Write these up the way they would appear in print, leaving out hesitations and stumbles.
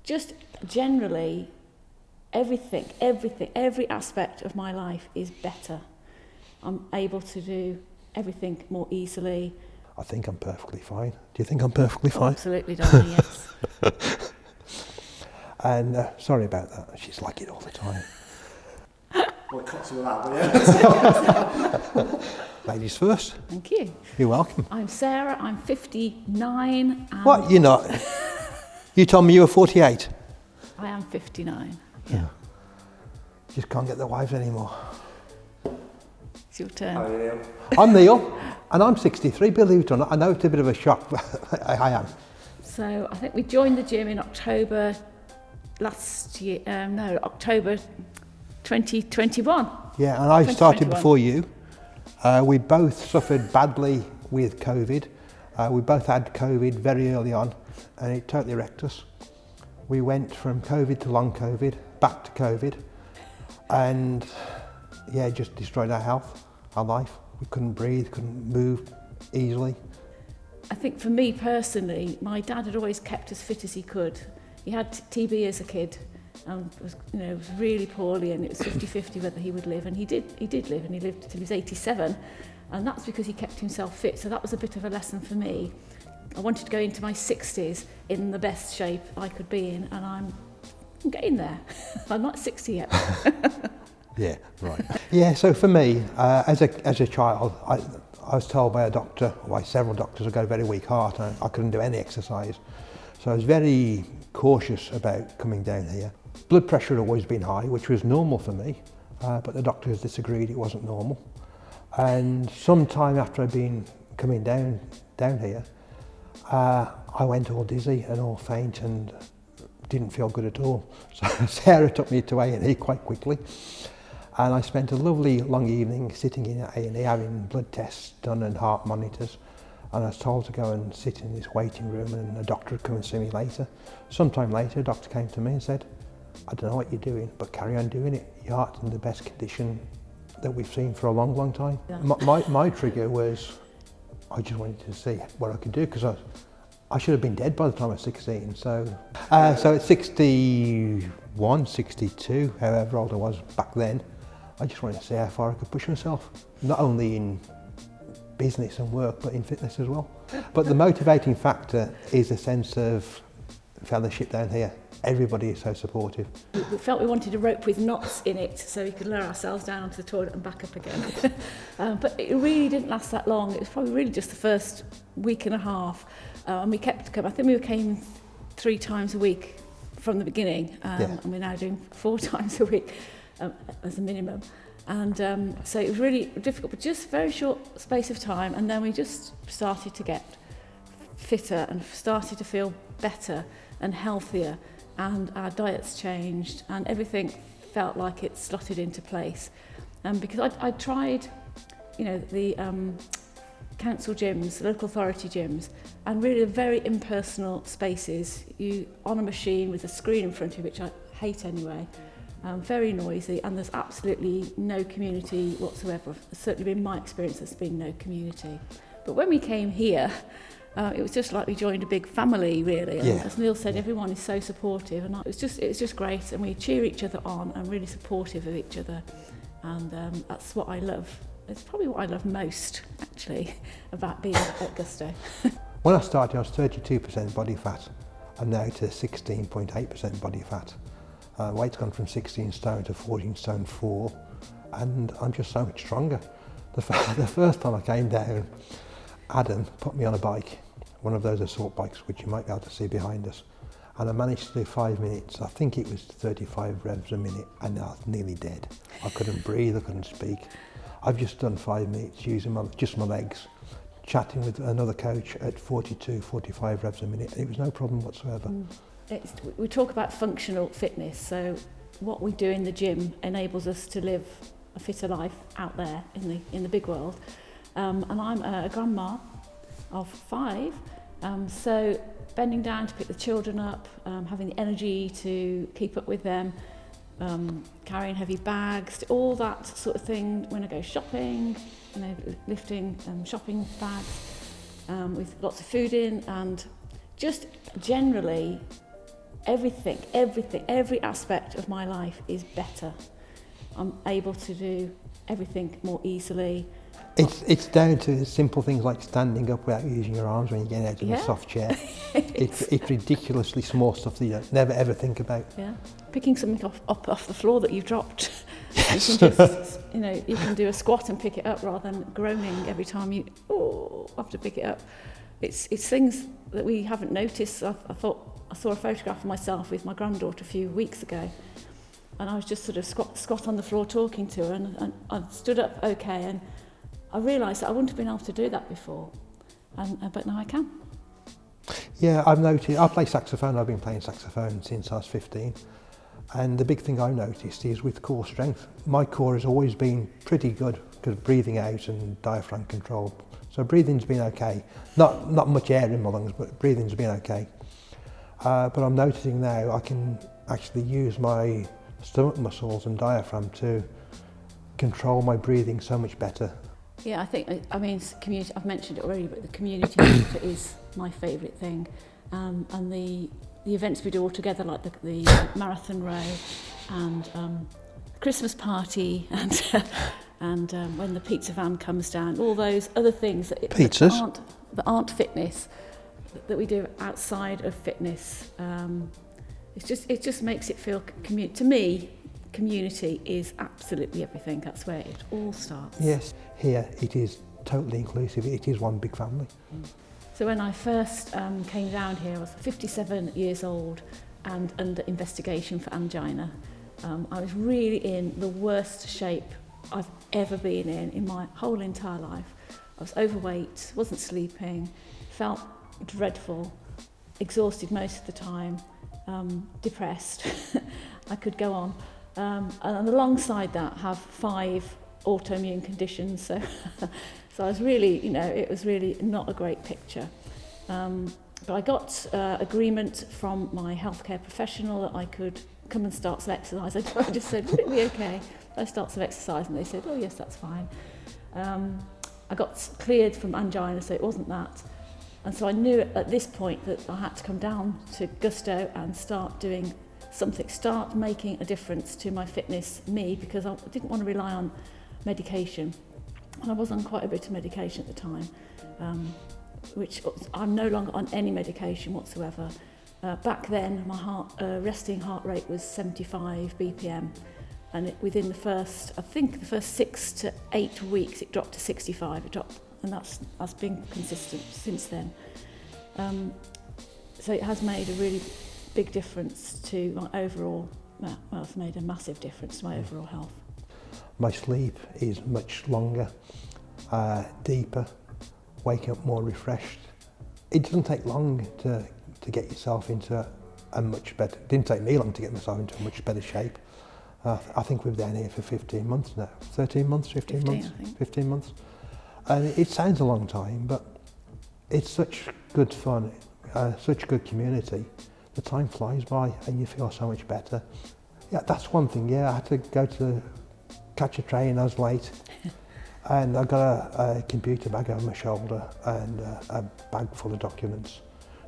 just generally, every aspect of my life is better. I'm able to do everything more easily. I think I'm perfectly fine. Do you think I'm perfectly fine? Absolutely, darling, yes. And sorry about that. She's like it all the time. Well, it cuts you out, but yeah. Ladies first. Thank you. You're welcome. I'm Sarah, I'm 59. And What? You're not? You told me you were 48. I am 59. Yeah. Just can't get the wives anymore. It's your turn. How are you, Neil? I'm Neil, and I'm 63, believe it or not. I know it's a bit of a shock, but I am. So I think we joined the gym in October last year, October 2021. Yeah, and I started 2021. before you. We both suffered badly with COVID. We both had COVID very early on, and it totally wrecked us. We went from COVID to long COVID, back to COVID, and yeah, it just destroyed our health, our life. We couldn't breathe, couldn't move easily. I think for me personally, my dad had always kept as fit as he could. He had TB as a kid and was really poorly, and it was 50-50 whether he would live, and he did live, and he lived till he was 87, and that's because he kept himself fit. So that was a bit of a lesson for me. I wanted to go into my 60s in the best shape I could be in, and I'm getting there. I'm not 60 yet. Yeah, right. Yeah, so for me, as a child, I was told by a doctor, by several doctors, I got a very weak heart, and I couldn't do any exercise. So I was very cautious about coming down here. Blood pressure had always been high, which was normal for me, but the doctors disagreed it wasn't normal. And sometime after I'd been coming down here, I went all dizzy and all faint and didn't feel good at all. So Sarah took me to A&E quite quickly, and I spent a lovely long evening sitting in A&E having blood tests done and heart monitors, and I was told to go and sit in this waiting room and a doctor would come and see me later. Sometime later, a doctor came to me and said, I don't know what you're doing, but carry on doing it. Your heart's in the best condition that we've seen for a long, long time. Yeah. My trigger was, I just wanted to see what I could do, because I should have been dead by the time I was 16. So at 61, 62, however old I was back then, I just wanted to see how far I could push myself, not only in business and work, but in fitness as well. But the motivating factor is a sense of fellowship down here. Everybody is so supportive. We felt we wanted a rope with knots in it so we could lower ourselves down onto the toilet and back up again. But it really didn't last that long. It was probably really just the first week and a half. And we kept coming. I think we came 3 times a week from the beginning, and we're now doing 4 times a week as a minimum. And so it was really difficult, but just a very short space of time. And then we just started to get fitter and started to feel better and healthier. And our diets changed, and everything felt like it slotted into place. Because I tried, the council gyms, local authority gyms, and really very impersonal spaces. You on a machine with a screen in front of you, which I hate anyway. Very noisy, and there's absolutely no community whatsoever. Certainly in my experience, there's been no community. But when we came here, it was just like we joined a big family, really. And as Neil said, everyone is so supportive, and it was just great. And we cheer each other on and really supportive of each other, and that's what I love. It's probably what I love most, actually, about being at Gusto. When I started, I was 32% body fat. I'm now to 16.8% body fat. Weight's gone from 16 stone to 14 stone 4, and I'm just so much stronger. The first time I came down, Adam put me on a bike, one of those assault bikes which you might be able to see behind us, and I managed to do 5 minutes. I think it was 35 revs a minute, and I was nearly dead. I couldn't breathe, I couldn't speak. I've just done 5 minutes using just my legs, chatting with another coach at 42, 45 revs a minute. It was no problem whatsoever. We talk about functional fitness, so what we do in the gym enables us to live a fitter life out there in the big world. And I'm a grandma of 5, so bending down to pick the children up, having the energy to keep up with them, carrying heavy bags, all that sort of thing. When I go shopping, lifting shopping bags with lots of food in, and just generally every aspect of my life is better. I'm able to do everything more easily. It's down to simple things like standing up without using your arms when you're getting out of a soft chair. It's ridiculously small stuff that you don't never ever think about. Yeah, picking something off the floor that you've dropped. Yes. You can just, you can do a squat and pick it up rather than groaning every time you have to pick it up. It's things that we haven't noticed. I saw a photograph of myself with my granddaughter a few weeks ago, and I was just sort of squat on the floor talking to her, and I stood up okay, and I realised that I wouldn't have been able to do that before, but now I can. Yeah, I've noticed. I play saxophone. I've been playing saxophone since I was 15, and the big thing I noticed is with core strength. My core has always been pretty good because breathing out and diaphragm control. So breathing's been okay. Not much air in my lungs, but breathing's been okay. But I'm noticing now I can actually use my stomach muscles and diaphragm to control my breathing so much better. Yeah, I mean, community. I've mentioned it already, but the community factor is my favourite thing, and the events we do all together, like the marathon row, and Christmas party, and when the pizza van comes down, all those other things that aren't fitness, that we do outside of fitness. It just makes it feel to me. Community is absolutely everything. That's where it all starts. Yes, here it is totally inclusive. It is one big family. So when I first came down here, I was 57 years old and under investigation for angina. I was really in the worst shape I've ever been in my whole entire life. I was overweight, wasn't sleeping, felt dreadful, exhausted most of the time, depressed. I could go on. And alongside that, have 5 autoimmune conditions. So I was really, it was really not a great picture. But I got agreement from my healthcare professional that I could come and start some exercise. I just said, would it be okay if I start some exercise? And they said, oh yes, that's fine. I got cleared from angina, so it wasn't that. And so I knew at this point that I had to come down to Gusto and start doing something, start making a difference to my fitness, because I didn't want to rely on medication. And I was on quite a bit of medication at the time, which I'm no longer on any medication whatsoever. Back then, my resting heart rate was 75 BPM, and within the first 6 to 8 weeks, it dropped to 65. It dropped, and that's been consistent since then. So it has made a really big difference to my overall, it's made a massive difference to my overall health. My sleep is much longer, deeper, waking up more refreshed. It doesn't take long to get yourself into a much better, it didn't take me long to get myself into a much better shape. I think we've been down here for 15 months now, 13 months, 15 months, I think. 15 months. And it sounds a long time, but it's such good fun, such good community. The time flies by and you feel so much better. Yeah, that's one thing. Yeah, I had to go to catch a train. I was late, and I got a computer bag over my shoulder and a bag full of documents.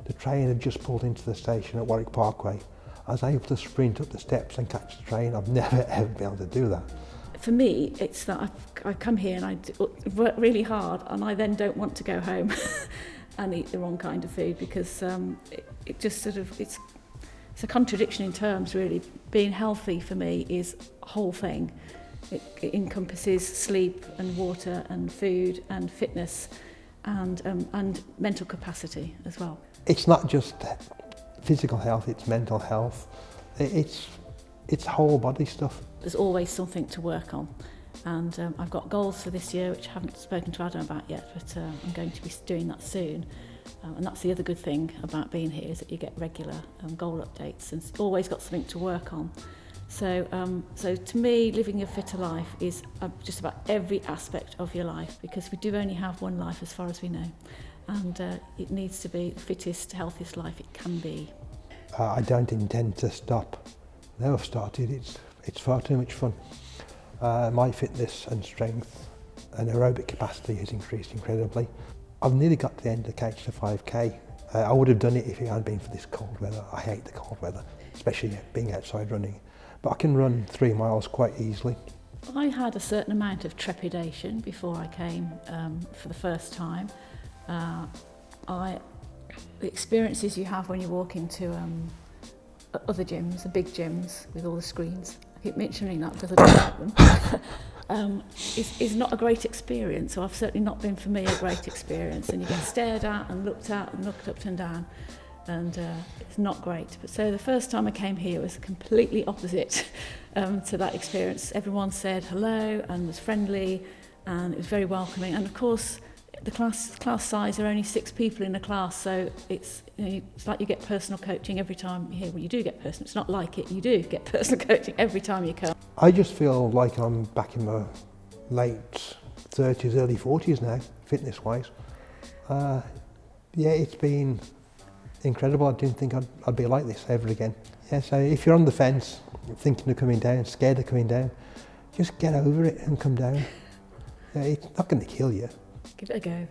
The train had just pulled into the station at Warwick Parkway. I was able to sprint up the steps and catch the train. I've never ever been able to do that. For me, it's that I come here and I work really hard, and I then don't want to go home and eat the wrong kind of food, because it just sort of, it's a contradiction in terms, really. Being healthy for me is a whole thing. It encompasses sleep and water and food and fitness and mental capacity as well. It's not just physical health, it's mental health. It's whole body stuff. There's always something to work on. And I've got goals for this year, which I haven't spoken to Adam about yet, but I'm going to be doing that soon. And that's the other good thing about being here, is that you get regular goal updates and always got something to work on. So to me, living a fitter life is just about every aspect of your life, because we do only have one life as far as we know. And it needs to be the fittest, healthiest life it can be. I don't intend to stop. Now I've started, it's far too much fun. My fitness and strength and aerobic capacity has increased incredibly. I've nearly got to the end of the couch to 5k, I would have done it if it hadn't been for this cold weather. I hate the cold weather, especially being outside running. But I can run 3 miles quite easily. I had a certain amount of trepidation before I came for the first time. The experiences you have when you walk into other gyms, the big gyms with all the screens, I keep mentioning that because I don't like them, is not a great experience. So I've certainly not been, for me, a great experience. And you get stared at and looked up and down, and it's not great. But so the first time I came here was completely opposite to that experience. Everyone said hello and was friendly, and it was very welcoming. And of course, the class size are only 6 people in a class, so it's, you know, it's like you get personal coaching every time you're here. Well, you do get personal. It's not like it. You do get personal coaching every time you come. I just feel like I'm back in my late 30s, early 40s now, fitness-wise. Yeah, it's been incredible. I didn't think I'd be like this ever again. Yeah, so if you're on the fence, thinking of coming down, scared of coming down, just get over it and come down. Yeah, it's not going to kill you. Give it a go.